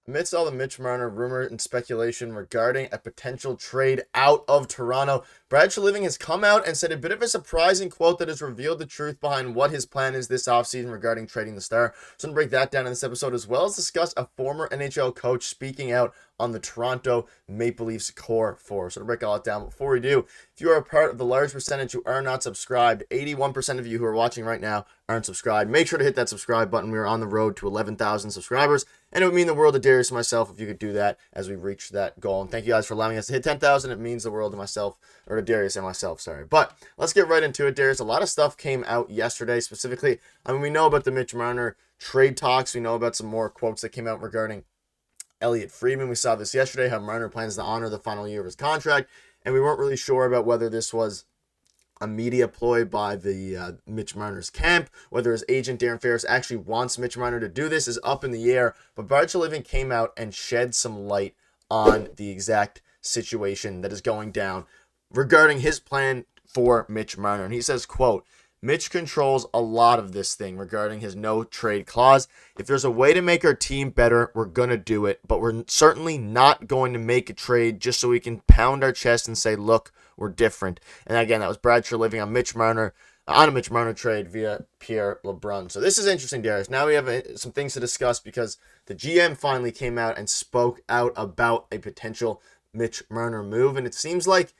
Amidst all the Mitch Marner rumor and speculation regarding a potential trade out of Toronto, Brad Treliving has come out and said a bit of a surprising quote that has revealed the truth behind what his plan is this offseason regarding trading the star. So I'm going to break that down in this episode, as well as discuss a former NHL coach speaking out on the Toronto Maple Leafs core four. So to break all that down, before we do, if you are a part of the large percentage who are not subscribed, 81% of you who are watching right now aren't subscribed. Make sure to hit that subscribe button. We are on the road to 11,000 subscribers, and it would mean the world to Darius and myself if you could do that as we reach that goal. And thank you guys for allowing us to hit 10,000. It means the world to myself, or to Darius and myself, sorry. But let's get right into it, Darius. A lot of stuff came out yesterday, specifically. We know about the Mitch Marner trade talks. We know about some more quotes that came out regarding Elliot Friedman. We saw this yesterday, how Marner plans to honor the final year of his contract, and we weren't really sure about whether this was a media ploy by the Mitch Marner's camp, whether his agent Darren Ferris actually wants Mitch Marner to do this is up in the air. But Brad Treliving came out and shed some light on the exact situation that is going down regarding his plan for Mitch Marner. And he says, quote, Mitch controls a lot of this thing regarding his no trade clause. If there's a way to make our team better, we're going to do it. But we're certainly not going to make a trade just so we can pound our chest and say, look, we're different. And again, that was Brad Treliving on Mitch Marner, on a Mitch Marner trade via Pierre LeBrun. So this is interesting, Darius. Now we have some things to discuss because the GM finally came out and spoke out about a potential Mitch Marner move. And it seems like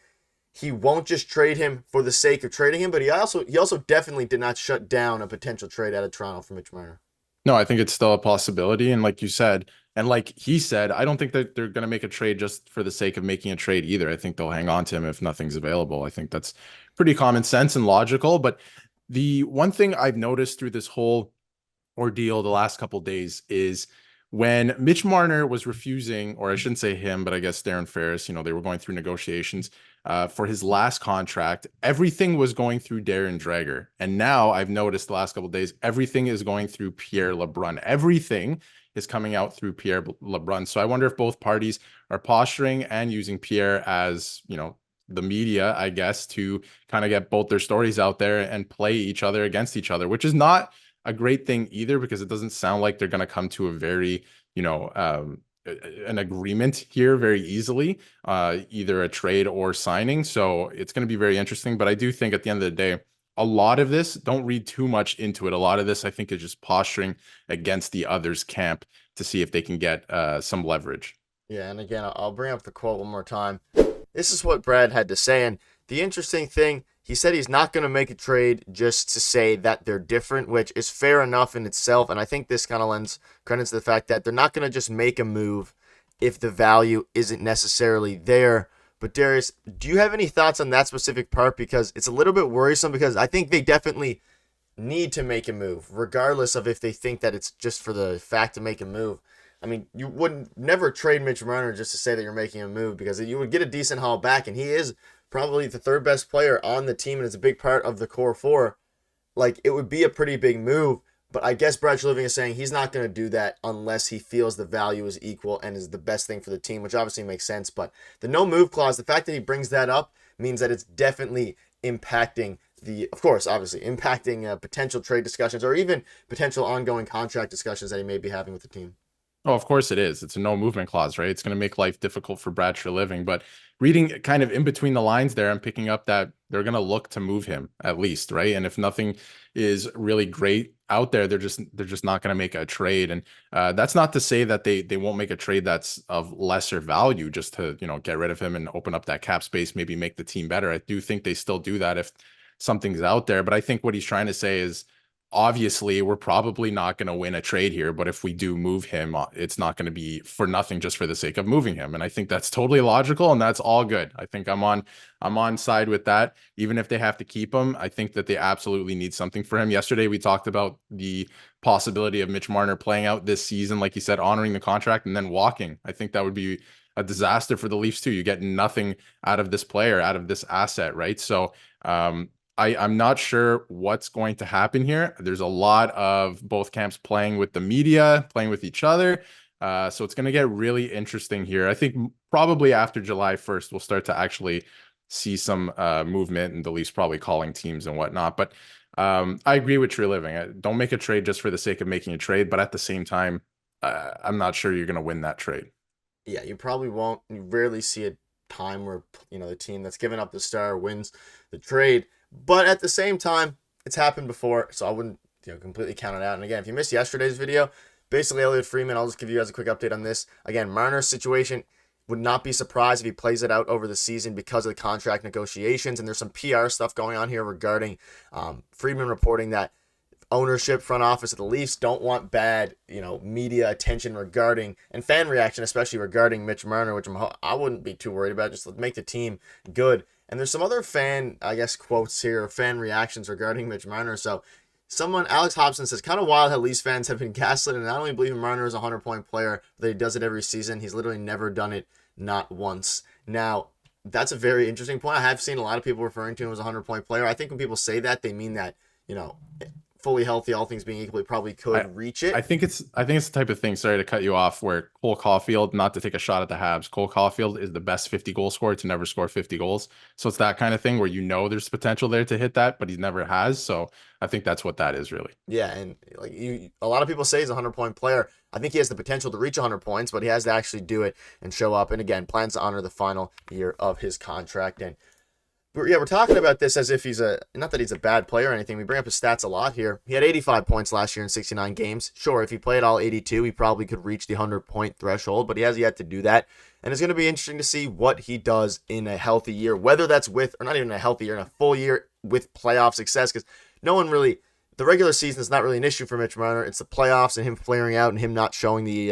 he won't just trade him for the sake of trading him, but he also definitely did not shut down a potential trade out of Toronto for Mitch Marner. No, I think it's still a possibility. And like you said, and like he said, I don't think that they're going to make a trade just for the sake of making a trade either. I think they'll hang on to him if nothing's available. I think that's pretty common sense and logical. But the one thing I've noticed through this whole ordeal the last couple of days is when Mitch Marner was refusing, or I shouldn't say him, but I guess Darren Ferris, they were going through negotiations for his last contract. Everything was going through Darren Dreger. And now I've noticed the last couple of days, everything is going through Pierre LeBrun. Everything is coming out through Pierre LeBrun. So I wonder if both parties are posturing and using Pierre as, the media, I guess, to kind of get both their stories out there and play each other against each other, which is not a great thing either, because it doesn't sound like they're going to come to a very, an agreement here very easily, either a trade or signing. So it's going to be very interesting. But I do think at the end of the day, a lot of this, don't read too much into it. A lot of this, I think, is just posturing against the other's camp to see if they can get some leverage. Yeah, and again, I'll bring up the quote one more time. This is what Brad had to say, and the interesting thing, he said he's not going to make a trade just to say that they're different, which is fair enough in itself, and I think this kind of lends credence to the fact that they're not going to just make a move if the value isn't necessarily there. But Darius, do you have any thoughts on that specific part? Because it's a little bit worrisome, because I think they definitely need to make a move, regardless of if they think that it's just for the fact to make a move. I mean, you wouldn't never trade Mitch Marner just to say that you're making a move, because you would get a decent haul back, and he is probably the third best player on the team and is a big part of the core four. Like, it would be a pretty big move, but I guess Brad Treliving is saying he's not going to do that unless he feels the value is equal and is the best thing for the team, which obviously makes sense. But the no move clause, the fact that he brings that up means that it's definitely impacting of course, obviously impacting potential trade discussions or even potential ongoing contract discussions that he may be having with the team. Oh, of course it is. It's a no movement clause, right? It's going to make life difficult for Brad Treliving. But reading kind of in between the lines there, I'm picking up that they're going to look to move him at least, right? And if nothing is really great out there, they're just not going to make a trade. And that's not to say that they won't make a trade that's of lesser value just to get rid of him and open up that cap space, maybe make the team better. I do think they still do that if something's out there. But I think what he's trying to say is, obviously, we're probably not going to win a trade here, but if we do move him, it's not going to be for nothing just for the sake of moving him. And I think that's totally logical, and that's all good. I think I'm on side with that. Even if they have to keep him, I think that they absolutely need something for him. Yesterday, we talked about the possibility of Mitch Marner playing out this season, like you said, honoring the contract and then walking. I think that would be a disaster for the Leafs too. You get nothing out of this player, out of this asset, right? So, I'm not sure what's going to happen here. There's a lot of both camps playing with the media, playing with each other. So it's going to get really interesting here. I think probably after July 1st, we'll start to actually see some movement, and the Leafs probably calling teams and whatnot. But I agree with Treliving. Don't make a trade just for the sake of making a trade. But at the same time, I'm not sure you're going to win that trade. Yeah, you probably won't. You rarely see a time where the team that's given up the star wins the trade. But at the same time, it's happened before, so I wouldn't completely count it out. And again, if you missed yesterday's video, basically Elliot Freeman, I'll just give you guys a quick update on this. Again, Marner's situation, would not be surprised if he plays it out over the season because of the contract negotiations. And there's some PR stuff going on here regarding Freeman reporting that ownership, front office of the Leafs don't want bad, media attention regarding and fan reaction, especially regarding Mitch Marner, which I wouldn't be too worried about. Just make the team good. And there's some other fan, I guess, quotes here, fan reactions regarding Mitch Marner. So Alex Hobson says, kind of wild how Leafs fans have been gaslit and not only believe Marner is a 100-point player, but that he does it every season. He's literally never done it, not once. Now, that's a very interesting point. I have seen a lot of people referring to him as a 100-point player. I think when people say that, they mean that, fully healthy, all things being equal, he probably could reach it. I think it's the type of thing, sorry to cut you off, where Cole Caulfield, not to take a shot at the Habs, Cole Caulfield is the best 50 goal scorer to never score 50 goals. So it's that kind of thing where there's potential there to hit that, but he never has. So I think that's what that is really. Yeah, and a lot of people say he's a 100-point player. I think he has the potential to reach 100 points, but he has to actually do it and show up. And again, plans to honor the final year of his contract. And we're talking about this as if he's not that he's a bad player or anything. We bring up his stats a lot here. He had 85 points last year in 69 games. Sure, if he played all 82, he probably could reach the 100-point threshold, but he has yet to do that. And it's going to be interesting to see what he does in a healthy year, whether that's or not even a healthy year, in a full year with playoff success, because no one really, the regular season is not really an issue for Mitch Marner. It's the playoffs and him flaring out and him not showing the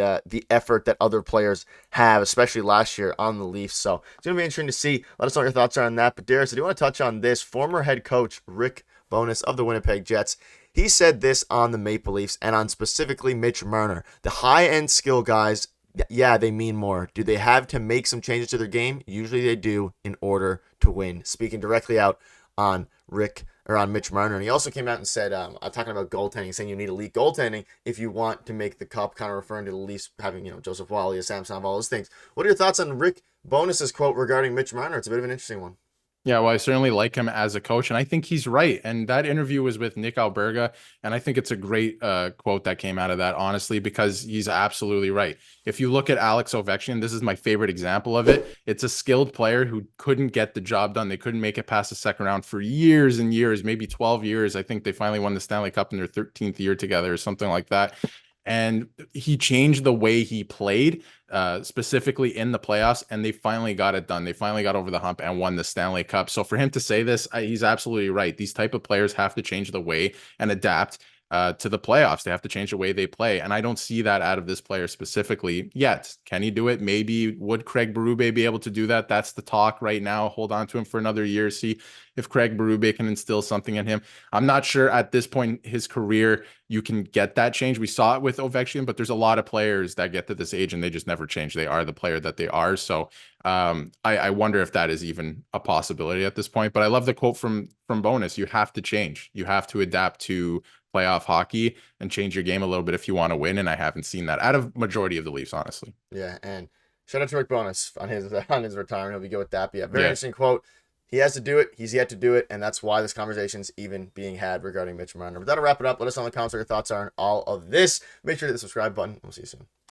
effort that other players have, especially last year on the Leafs. So it's going to be interesting to see. Let us know what your thoughts are on that. But Darius, I do want to touch on this. Former head coach Rick Bowness of the Winnipeg Jets, he said this on the Maple Leafs and on specifically Mitch Marner. The high-end skill guys, yeah, they mean more. Do they have to make some changes to their game? Usually they do in order to win. Speaking directly out on Mitch Marner. And he also came out and said, I'm talking about goaltending, saying you need elite goaltending if you want to make the cup, kind of referring to the Leafs having, Joseph Wally, Samsonov, all those things. What are your thoughts on Rick Bowness's quote regarding Mitch Marner? It's a bit of an interesting one. Yeah, well, I certainly like him as a coach, and I think he's right. And that interview was with Nick Alberga, and I think it's a great quote that came out of that, honestly, because he's absolutely right. If you look at Alex Ovechkin, this is my favorite example of it. It's a skilled player who couldn't get the job done. They couldn't make it past the second round for years and years, maybe 12 years. I think they finally won the Stanley Cup in their 13th year together or something like that. And he changed the way he played, specifically in the playoffs, and they finally got it done. They finally got over the hump and won the Stanley Cup. So for him to say this, he's absolutely right. These type of players have to change the way and adapt to the playoffs. They have to change the way they play. And I don't see that out of this player specifically yet. Can he do it? Maybe. Would Craig Berube be able to do that? That's the talk right now. Hold on to him for another year. See if Craig Berube can instill something in him. I'm not sure at this point in his career you can get that change. We saw it with Ovechkin, but there's a lot of players that get to this age and they just never change. They are the player that they are. So I wonder if that is even a possibility at this point. But I love the quote from Bowness. You have to change. You have to adapt to playoff hockey and change your game a little bit if you want to win. And I haven't seen that out of majority of the Leafs, honestly. Yeah, and shout out to Rick Bowness on his retirement. Hope you go with that. But yeah, very interesting quote. He has to do it. He's yet to do it, and that's why this conversation is even being had regarding Mitch Marner. But that'll wrap it up. Let us know in the comments what your thoughts are on all of this. Make sure to hit the subscribe button. We'll see you soon.